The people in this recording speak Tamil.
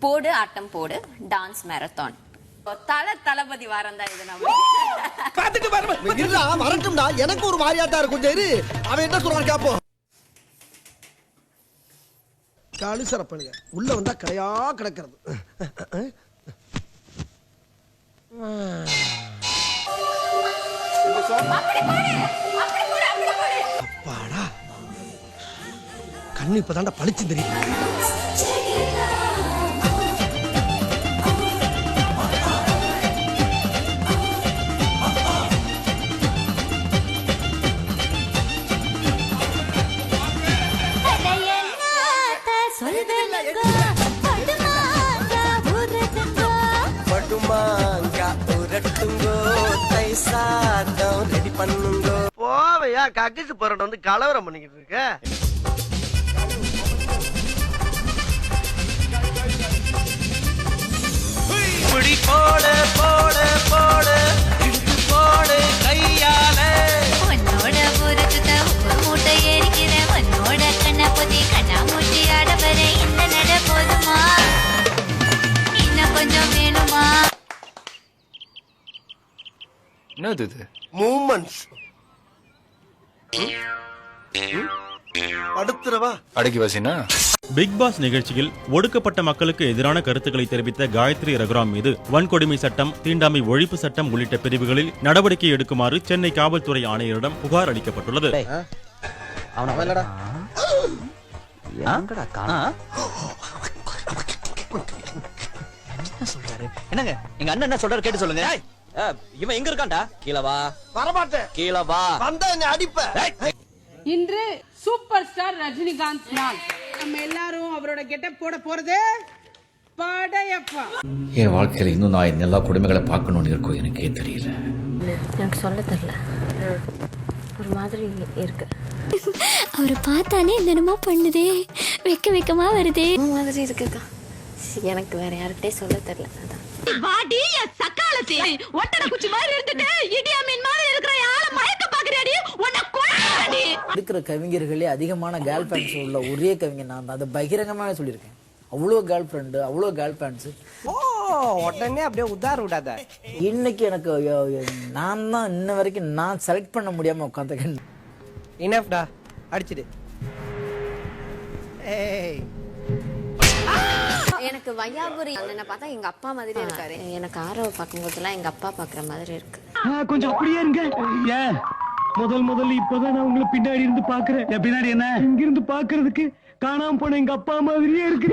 போடு ஆட்டம் போடு டான்ஸ் மேரத்தான். தளபதி வாரம் தான் இது. நம்ம வரட்டும்டா, எனக்கு ஒரு மாதிரியாட்டா இருக்கும். சரி, அவன் என்ன சொல்றான் கேப்போம். காலுசரப்பனுங்க உள்ள வந்தா கரையா கிடக்கிறது. அப்பாடா, கண்ணு இப்பதான்டா பளிச்சு தெரியும். போவையா கக்கிசு போறோம் வந்து கலவரம் பண்ணிக்கிட்டு இருக்க. போடு போடு போடு போடு கையால உன்னோட புறத்துக்கு ஒரு மூட்டை ஏறிக்கிறேன். உன்னோட கண்ண பொதி கண்ணா மூட்டி ஆட வர இந்த நட போதுமா, இன்னும் கொஞ்சம் வேணுமா? என்னது இது? மூமெண்ட்ஸ். அடுத்துறவா அடக்கி வாசினா. பிக் பாஸ் நிகழ்ச்சியில் ஒடுக்கப்பட்ட மக்களுக்கு எதிரான கருத்துக்களை தெரிவித்த காயத்ரி ரகுராம் மீது வன்கொடுமை சட்டம், தீண்டாமை ஒழிப்பு சட்டம் உள்ளிட்ட பிரிவுகளில் நடவடிக்கை எடுக்குமாறு சென்னை காவல்துறை ஆணையரிடம் புகார் அளிக்கப்பட்டுள்ளது. என்னங்க எங்க அண்ணன் என்ன சொல்றாரு கேட்டு சொல்லுங்க. இவன் எங்க இருக்கான்டா? கீழவா. வரமாட்டேன். கீழவா. வந்தா என்ன அடிப்ப. இன்று சூப்பர் ஸ்டார் ரஜினிகாந்த் நாள். நம்ம எல்லாரும் அவரோட கெட்டப் போட போறது படையப்பா. என் வாழ்க்கையில இன்னும் நான் எல்லா குடும்பங்களை பார்க்கணும்னு இருக்கும் எனக்கே தெரியல. எனக்கு சொல்ல தெரியல, ஒரு மாதிரி இருக்கு. அவரை பார்த்தானே என்னென்னமோ பண்ணுதே, வெக்க வெக்கமா வருதே மாதிரி இருக்குக்கா. எனக்கு வேற யார்கிட்டே சொல்ல தெரியல. அதான் வாடி சக்காலத்தி ஒட்டட குச்சி மாதிரி இருந்துட்டு இடியா மீன் மாதிரி இருக்கிற ஆள மயக்க பாக்குறியாடி உன்னை கொல்றடி. இருக்கிற கவிஞர்களே அதிகமான கேர்ள் ஃப்ரெண்ட்ஸ் உள்ள ஒரே கவிஞர் நான் தான். அதை பகிரங்கமாக சொல்லியிருக்கேன். அவ்வளோ கேர்ள் ஃப்ரெண்டு, அவ்வளோ கேர்ள் ஃப்ரெண்ட்ஸ். உடனே அப்படியே உதார விடாத. இன்னைக்கு எனக்கு நான் தான் இன்ன வரைக்கும் நான் செலக்ட் பண்ண முடியாம உட்காந்துருக்கேன். இனஃப்டா, அடிச்சிடு. ஏய், எனக்கு வையாபுரி அண்ணனை பார்த்தா எங்க அப்பா மாதிரி இருக்காரு. எனக்கு ஆரவ பார்க்கும்போதெல்லாம் எங்க அப்பா பாக்குற மாதிரி இருக்கு. கொஞ்சம் அப்படியே இருங்க. ஏன் முதல் இப்பதான் நான் உங்களை பின்னாடி இருந்து பாக்குறேன். பின்னாடி என்ன இங்க இருந்து பாக்குறதுக்கு காணாம போன எங்க அப்பா மாதிரியே இருக்கு.